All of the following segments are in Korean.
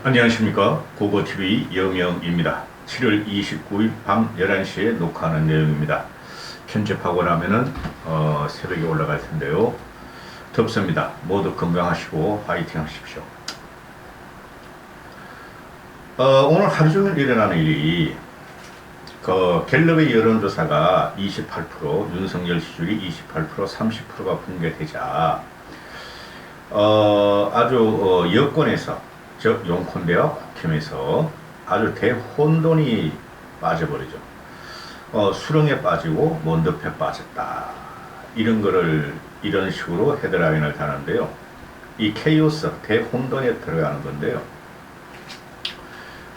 안녕하십니까. 고고TV 여명입니다. 7월 29일 밤 11시에 녹화하는 내용입니다. 편집하고 나면은 새벽에 올라갈 텐데요. 덥습니다. 모두 건강하시고 화이팅 하십시오. 오늘 하루 종일 일어나는 일이 갤럽의 여론조사가 28%, 윤석열 지지율이 28%, 30%가 붕괴되자 아주 여권에서, 즉 용콘대와 국힘에서 아주 대혼돈이 빠져버리죠. 수렁에 빠지고 먼드패 빠졌다, 이런 식으로 헤드라인을 다는데요. 이 케이오스, 대혼돈에 들어가는 건데요.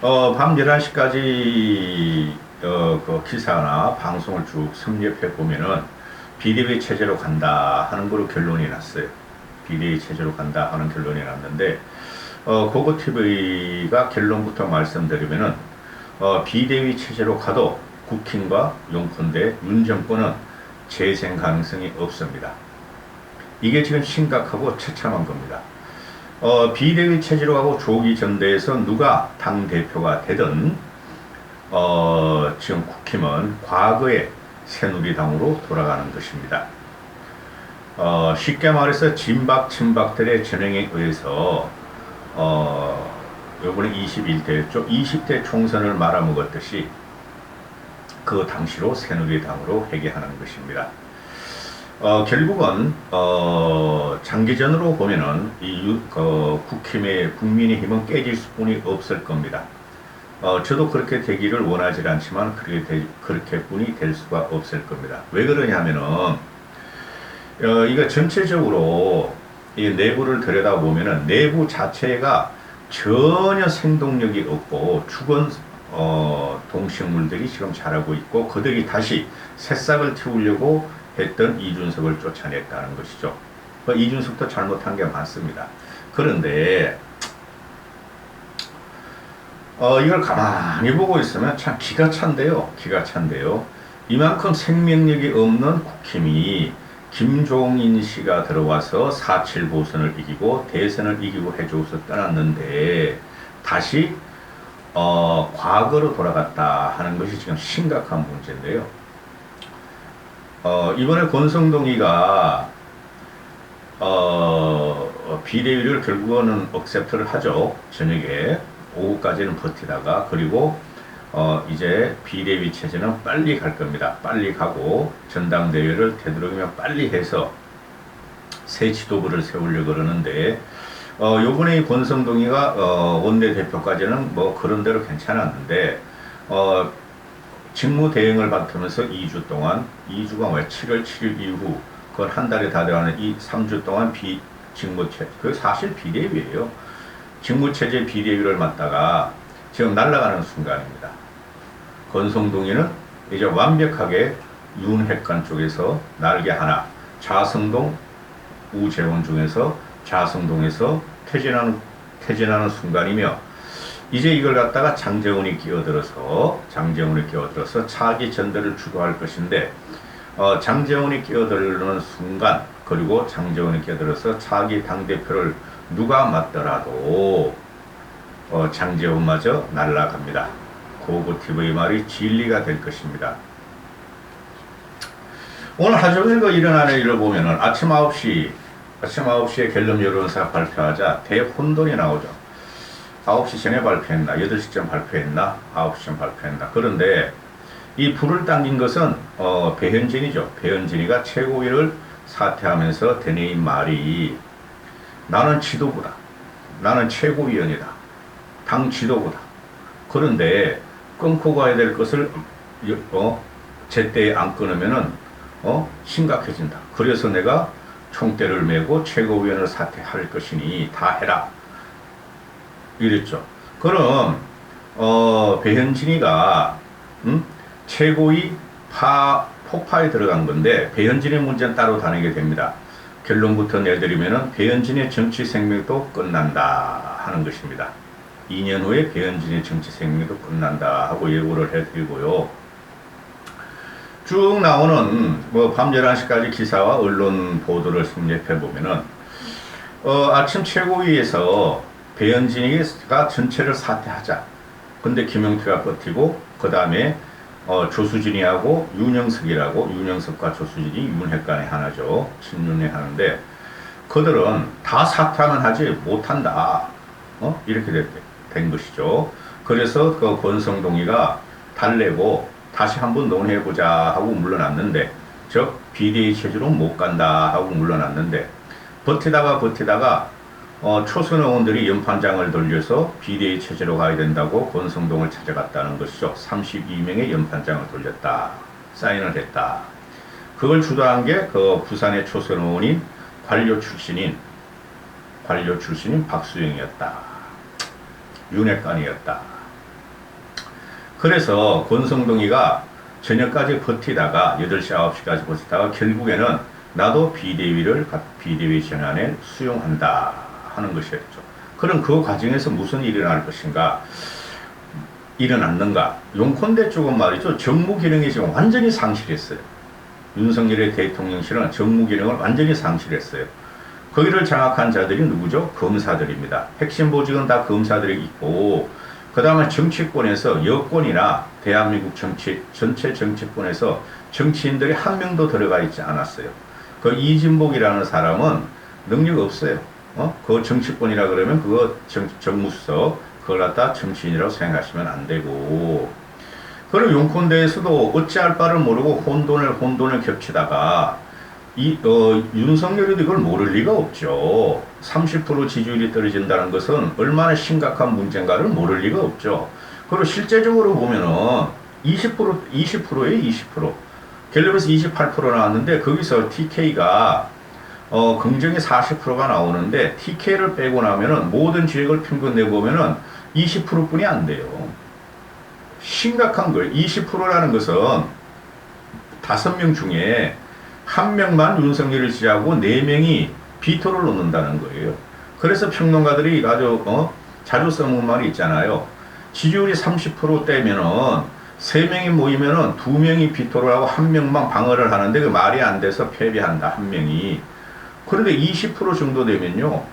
밤 11시까지 그 기사나 방송을 쭉 섭렵해 보면은 비대위 체제로 간다 하는 거로 결론이 났어요. 비대위 체제로 간다 하는 결론이 났는데, 고고TV가 결론부터 말씀드리면은, 비대위 체제로 가도 국힘과 용콘대, 윤 정권은 재생 가능성이 없습니다. 이게 지금 심각하고 처참한 겁니다. 비대위 체제로 가고 조기 전대에서 누가 당대표가 되든, 지금 국힘은 과거의 새누리당으로 돌아가는 것입니다. 쉽게 말해서 진박 친박들의 전횡에 의해서 요번에 21대였죠. 20대 총선을 말아먹었듯이 그 당시로 새누리당으로 회귀하는 것입니다. 결국은 장기전으로 보면은 국힘의 국민의힘은 깨질 수뿐이 없을 겁니다. 저도 그렇게 되기를 원하지 않지만 그렇게뿐이 될 수가 없을 겁니다. 왜 그러냐면은 이거 전체적으로 이 내부를 들여다보면은 내부 자체가 전혀 생동력이 없고 죽은 동식물들이 지금 자라고 있고, 그들이 다시 새싹을 틔우려고 했던 이준석을 쫓아냈다는 것이죠. 이준석도 잘못한 게 많습니다. 그런데 이걸 가만히 보고 있으면 참 기가 찬데요. 이만큼 생명력이 없는 국힘이 김종인 씨가 들어와서 4.7 보선을 이기고 대선을 이기고 해줘서 떠났는데 다시 과거로 돌아갔다 하는 것이 지금 심각한 문제인데요. 이번에 권성동이가 비대위를 결국은 억셉트를 하죠. 저녁에 오후까지는 버티다가, 그리고 이제 비대위 체제는 빨리 갈 겁니다. 빨리 가고 전당대회를 되도록이면 빨리 해서 새 지도부를 세우려고 그러는데, 요번에 이 권성동이가 원내대표까지는 뭐 그런대로 괜찮았는데, 직무 대행을 맡으면서 2주가 왜 7월 7일 이후 그걸 한 달에 다 돼가는 이 3주 동안 직무체제, 그 사실 비대위예요. 직무체제 비대위를 맡다가 지금 날아가는 순간입니다. 권성동이는 이제 완벽하게 윤핵관 쪽에서 날개 하나, 자성동, 우재원 중에서 자성동에서 퇴진하는 순간이며, 이제 이걸 갖다가 장제원이 끼어들어서 차기 전대를 주도할 것인데, 장제원이 끼어들는 순간, 그리고 장제원이 끼어들어서 차기 당대표를 누가 맡더라도 장제원마저 날아갑니다. 고고TV의 말이 진리가 될 것입니다. 오늘 하루 종일 일어나는 일을 보면은 아침 9시에 갤럽 여론조사 발표하자 대혼돈이 나오죠. 9시 전에 발표했나, 8시쯤 발표했나, 9시쯤 발표했나. 그런데 이 불을 당긴 것은 배현진이죠. 배현진이가 최고위를 사퇴하면서 되뇌인 말이, 나는 지도부다, 나는 최고위원이다, 당 지도부다. 그런데 끊고 가야 될 것을 제때에 안 끊으면은 심각해진다. 그래서 내가 총대를 메고 최고위원을 사퇴할 것이니 다 해라, 이랬죠. 그럼 배현진이가 최고위 폭파에 들어간 건데, 배현진의 문제는 따로 다니게 됩니다. 결론부터 내드리면은 배현진의 정치 생명도 끝난다 하는 것입니다. 2년 후에 배현진의 정치 생명도 끝난다 하고 예고를 해드리고요. 쭉 나오는 밤 11시까지 기사와 언론 보도를 섭렵해 보면은 아침 최고위에서 배현진이가 전체를 사퇴하자. 근데 김용태가 버티고 그 다음에 조수진이하고 윤영석이라고 윤영석과 조수진이 윤핵관의 하나죠. 친윤의 하나인데 그들은 다 사퇴만 하지 못한다. 이렇게 된 것이죠. 그래서 그 권성동이가 달래고 다시 한번 논의해보자 하고 물러났는데 즉 비대위 체제로 못 간다 하고 물러났는데 버티다가 초선 의원들이 연판장을 돌려서 비대위 체제로 가야 된다고 권성동을 찾아갔다는 것이죠. 32명의 연판장을 돌렸다. 사인을 했다. 그걸 주도한 게 그 부산의 초선 의원인 관료 출신인 박수영이었다. 윤핵관이었다. 그래서 권성동이가 저녁까지 버티다가 8시, 9시까지 버티다가 결국에는 나도 비대위 전환에 수용한다 하는 것이었죠. 그럼 그 과정에서 무슨 일이 일어날 것인가? 일어났는가? 용콘대 쪽은 말이죠. 정무 기능이 지금 완전히 상실했어요. 윤석열의 대통령실은 정무 기능을 완전히 상실했어요. 거기를 장악한 자들이 누구죠? 검사들입니다. 핵심 보직은 다 검사들이 있고 그 다음에 정치권에서 여권이나 대한민국 전체 정치권에서 정치인들이 한 명도 들어가 있지 않았어요. 그 이진복이라는 사람은 능력 없어요. 그 정치권이라 그러면 그거 정무수석 그걸 갖다 정치인이라고 생각하시면 안 되고 그리고 용콘대에서도 어찌할 바를 모르고 혼돈을 겹치다가 윤석열이도 이걸 모를 리가 없죠. 30% 지지율이 떨어진다는 것은 얼마나 심각한 문제인가를 모를 리가 없죠. 그리고 실제적으로 보면은 20%에 20%. 갤럽에서 28% 나왔는데 거기서 TK가 긍정이 40%가 나오는데 TK를 빼고 나면은 모든 지역을 평균 내보면은 20%뿐이 안 돼요. 심각한 거예요. 20%라는 것은 5명 중에 1명만 윤석열을 지지하고 4명이 비토를 놓는다는 거예요. 그래서 평론가들이 아주 자주 써먹는 말이 있잖아요. 지지율이 30%대면은 3명이 모이면은 2명이 비토를 하고 1명만 방어를 하는데 그 말이 안 돼서 패배한다. 1명이. 그런데 20% 정도 되면요.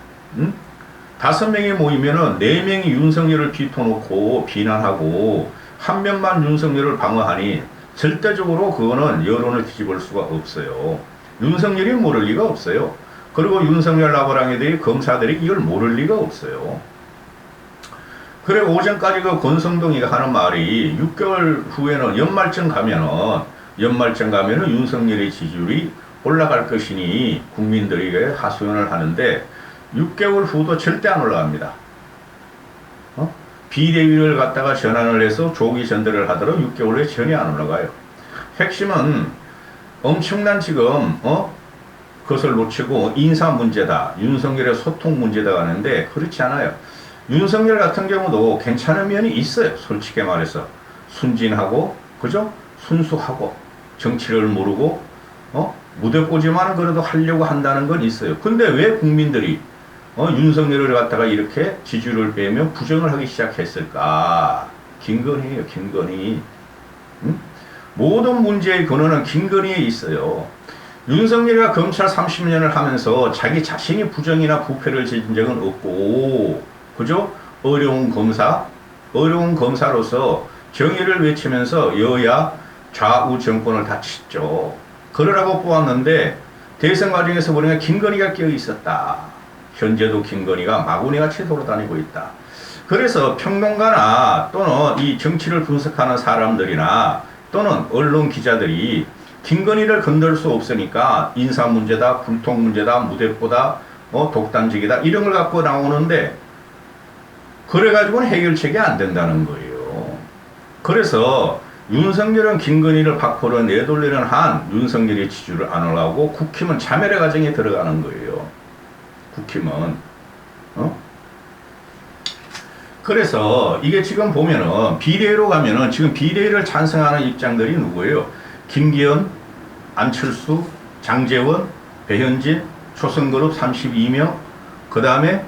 5명이 모이면은 4명이 윤석열을 비토놓고 비난하고 1명만 윤석열을 방어하니 절대적으로 그거는 여론을 뒤집을 수가 없어요. 윤석열이 모를 리가 없어요. 그리고 윤석열 나부랑이들이 검사들이 이걸 모를 리가 없어요. 그래 오전까지 그 권성동이가 하는 말이 6개월 후에는 연말쯤 가면은 윤석열의 지지율이 올라갈 것이니 국민들에게 하소연을 하는데 6개월 후도 절대 안 올라갑니다. 비대위를 갖다가 전환을 해서 조기 전대를 하더라도 6개월 후에 전혀 안 올라가요. 핵심은 엄청난 지금 그것을 놓치고 인사 문제다. 윤석열의 소통 문제다 하는데 그렇지 않아요. 윤석열 같은 경우도 괜찮은 면이 있어요. 솔직히 말해서 순진하고 그죠? 순수하고 정치를 모르고 무대꼬지만 그래도 하려고 한다는 건 있어요. 근데 왜 국민들이 윤석열을 갖다가 이렇게 지지율을 빼면 부정을 하기 시작했을까? 김건희예요, 김건희. 모든 문제의 근원은 김건희에 있어요. 윤석열이가 검찰 30년을 하면서 자기 자신이 부정이나 부패를 저진 적은 없고, 그죠? 어려운 검사로서 정의를 외치면서 여야 좌우 정권을 다 쳤죠. 그러라고 뽑았는데 대선 과정에서 보니까 김건희가 끼어 있었다. 현재도 김건희가 마구니같이 돌아다니고 있다. 그래서 평론가나 또는 이 정치를 분석하는 사람들이나 또는 언론 기자들이 김건희를 건들 수 없으니까 인사 문제다, 불통 문제다, 무대뽀다, 독단적이다 이런 걸 갖고 나오는데 그래가지고는 해결책이 안 된다는 거예요. 그래서 윤석열은 김건희를 밖으로 내돌리는 한 윤석열의 지지율을 안 올라오고 국힘은 자멸의 과정에 들어가는 거예요. 국힘은 그래서 이게 지금 보면은 비대위로 가면은 지금 비대위를 찬성하는 입장들이 누구예요? 김기현, 안철수, 장제원, 배현진, 초선그룹 32명, 그 다음에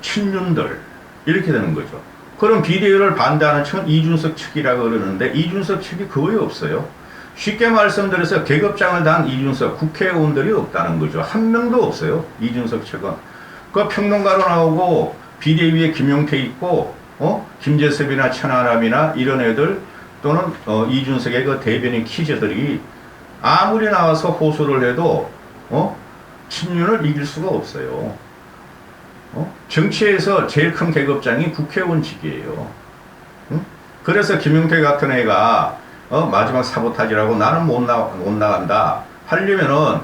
친윤들 이렇게 되는 거죠. 그럼 비대위를 반대하는 측은 이준석 측이라고 그러는데 이준석 측이 거의 없어요. 쉽게 말씀드려서 계급장을 단 이준석 국회의원들이 없다는 거죠. 한 명도 없어요. 이준석 측은. 그 평론가로 나오고 비대위에 김용태 있고, 김재섭이나 천하람이나 이런 애들 또는 이준석의 그 대변인 키즈들이 아무리 나와서 호소를 해도 친윤을 이길 수가 없어요. 정치에서 제일 큰 계급장이 국회의원직이에요. 응? 그래서 김용태 같은 애가 마지막 사보타지라고 나는 못 나간다 하려면은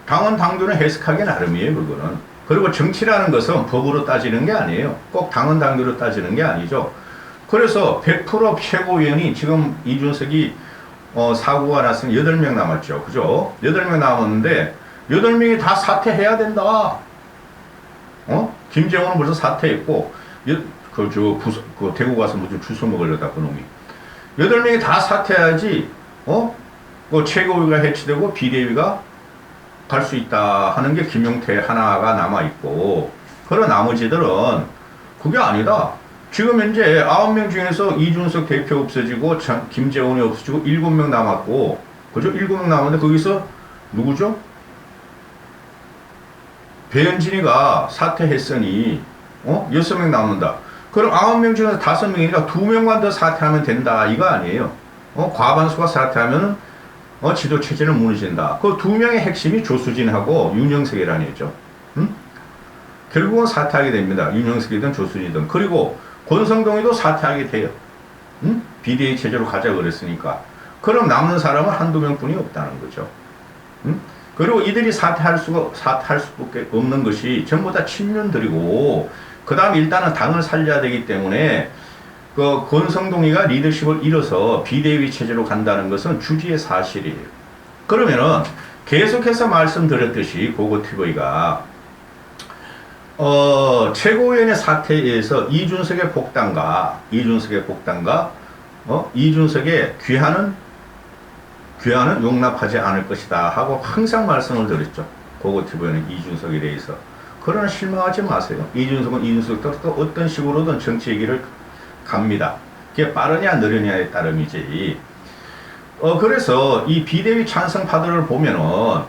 당원 당규는 해석하기 나름이에요. 그거는. 그리고 정치라는 것은 법으로 따지는 게 아니에요. 꼭 당원 당규로 따지는 게 아니죠. 그래서 100% 최고위원이 지금 이준석이 사고가 났으면 8명 남았죠. 그죠? 8명 남았는데 8명이 다 사퇴해야 된다. 김재원은 벌써 사퇴했고 그 대구 가서 무슨 주소 먹으려다 그놈이 8명이 다 사퇴해야지 그 최고위가 해치되고 비대위가 갈 수 있다 하는 게 김용태 하나가 남아있고, 그런 나머지들은 그게 아니다. 지금 현재 9명 중에서 이준석 대표 없어지고 김재원이 없어지고 7명 남았고, 그죠? 7명 남았는데 거기서 누구죠? 배현진이가 사퇴했으니 6명 남는다. 그럼 9명 중에서 5명이니까 2명만 더 사퇴하면 된다 이거 아니에요. 과반수가 사퇴하면 지도 체제는 무너진다. 그 2명의 핵심이 조수진하고 윤영석이라는 애죠. 결국은 사퇴하게 됩니다. 윤영석이든 조수진이든. 그리고 권성동이도 사퇴하게 돼요. 비대위 체제로 가자 그랬으니까. 그럼 남는 사람은 한두 명뿐이 없다는 거죠. 그리고 이들이 사퇴할 수밖에 없는 것이 전부 다 친윤들이고, 그 다음 일단은 당을 살려야 되기 때문에 그 권성동이가 리더십을 잃어서 비대위 체제로 간다는 것은 주지의 사실이에요. 그러면은 계속해서 말씀드렸듯이 고고TV가 최고위원의 사퇴에 의해서 이준석의 복당과 이준석의 귀환은 용납하지 않을 것이다 하고 항상 말씀을 드렸죠. 고고TV는 이준석에 대해서. 그러나 실망하지 마세요. 이준석은 이준석도 또 어떤 식으로든 정치 얘기를 갑니다. 그게 빠르냐 느리냐에 따름이지. 그래서 이 비대위 찬성파들을 보면은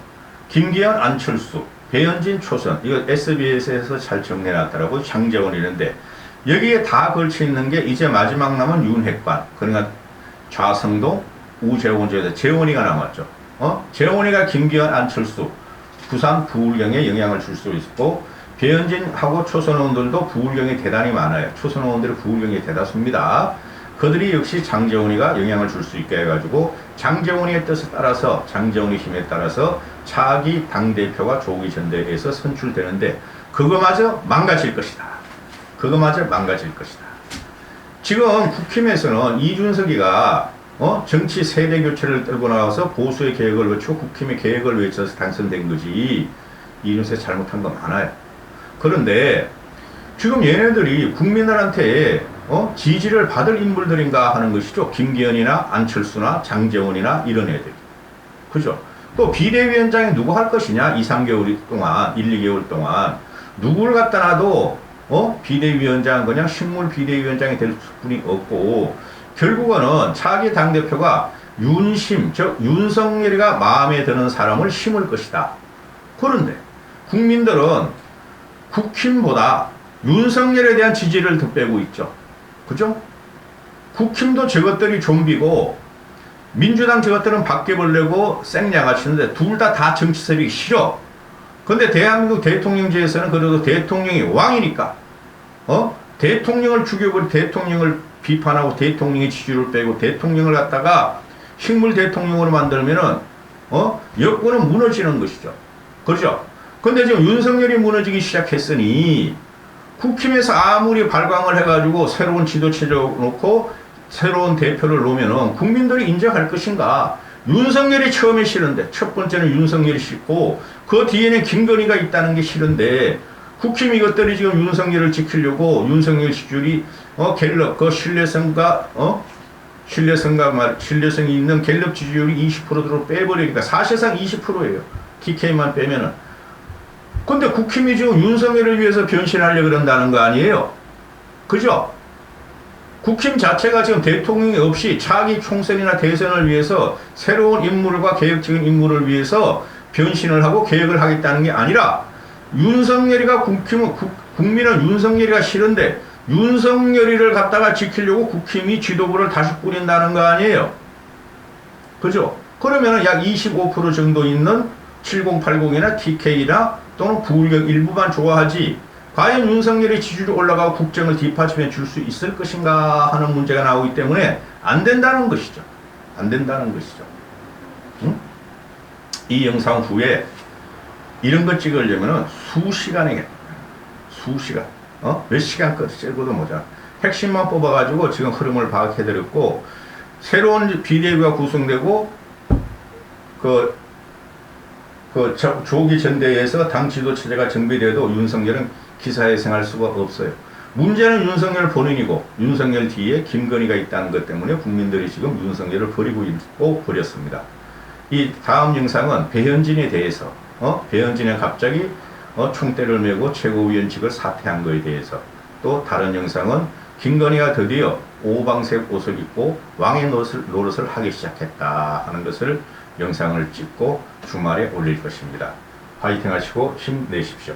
김기현, 안철수, 배현진, 초선, 이거 SBS에서 잘 정리해놨더라고. 장재원 이런데 여기에 다 걸쳐 있는 게 이제 마지막 남은 윤핵관, 그러니까 좌성동, 우재원, 재원이가 남았죠. 재원이가 김기현, 안철수, 부산 부울경에 영향을 줄 수 있고, 배현진하고 초선 의원들도 부울경이 대단히 많아요. 초선 의원들의 부울경이 대다수입니다. 그들이 역시 장재원이가 영향을 줄 수 있게 해가지고 장재원이의 뜻에 따라서, 장재원의 힘에 따라서 차기 당대표가 조기 전대에서 선출되는데 그거마저 망가질 것이다. 지금 국힘에서는 이준석이가 정치 세대 교체를 떨고 나와서 보수의 계획을 외치고 국힘의 계획을 외쳐서 당선된 거지, 이준석이 잘못한 거 많아요. 그런데 지금 얘네들이 국민들한테 지지를 받을 인물들인가 하는 것이죠. 김기현이나 안철수나 장재원이나 이런 애들. 그죠? 또 비대위원장이 누구 할 것이냐? 2-3개월 동안, 1-2개월 동안 누구를 갖다 놔도 비대위원장 그냥 식물 비대위원장이 될 분이 없고, 결국은 차기 당대표가 즉 윤석열이가 마음에 드는 사람을 심을 것이다. 그런데 국민들은 국힘보다 윤석열에 대한 지지를 더 빼고 있죠. 그죠? 국힘도 저것들이 좀비고 민주당 저것들은 바퀴벌레고 생양아치인데 둘 다 정치 세력이 싫어. 근데 대한민국 대통령제에서는 그래도 대통령이 왕이니까 대통령을 죽여버리고 대통령을 비판하고 대통령의 지지를 빼고 대통령을 갖다가 식물 대통령으로 만들면은 여권은 무너지는 것이죠. 그렇죠? 근데 지금 윤석열이 무너지기 시작했으니 국힘에서 아무리 발광을 해가지고 새로운 지도체제를 놓고 새로운 대표를 놓으면은 국민들이 인정할 것인가? 윤석열이 처음에 싫은데, 첫 번째는 윤석열이 싫고 그 뒤에는 김건희가 있다는 게 싫은데, 국힘 이것들이 지금 윤석열을 지키려고 윤석열 지지율이 갤럽 그 신뢰성이 있는 갤럽 지지율이 20%로 빼버리니까 사실상 20%예요. TK만 빼면은. 근데 국힘이 지금 윤석열을 위해서 변신하려고 그런다는 거 아니에요? 그죠? 국힘 자체가 지금 대통령이 없이 차기 총선이나 대선을 위해서 새로운 인물과 계획적인 인물을 위해서 변신을 하고 계획을 하겠다는 게 아니라, 윤석열이가 국민은 윤석열이가 싫은데 윤석열이를 갖다가 지키려고 국힘이 지도부를 다시 꾸린다는 거 아니에요. 그죠? 그러면은 약 25% 정도 있는 7080이나 TK나 또는 부울경 일부만 좋아하지 과연 윤석열의 지지율이 올라가고 국정을 뒷받침해 줄 수 있을 것인가 하는 문제가 나오기 때문에 안 된다는 것이죠. 안 된다는 것이죠. 응? 이 영상 후에 이런 거 찍으려면은 수시간이겠다. 수시간. 몇 시간 끝 찍어도 모자. 핵심만 뽑아가지고 지금 흐름을 파악해드렸고, 새로운 비대위가 구성되고, 조기 전대회에서 당 지도 체제가 정비되어도 윤석열은 기사에 생할 수가 없어요. 문제는 윤석열 본인이고, 윤석열 뒤에 김건희가 있다는 것 때문에 국민들이 지금 윤석열을 버리고 있고 버렸습니다. 이 다음 영상은 배현진에 대해서, 배현진이 갑자기 총대를 메고 최고위원직을 사퇴한 것에 대해서, 또 다른 영상은 김건희가 드디어 오방색 옷을 입고 왕의 노릇을 하기 시작했다 하는 것을 영상을 찍고 주말에 올릴 것입니다. 파이팅 하시고 힘내십시오.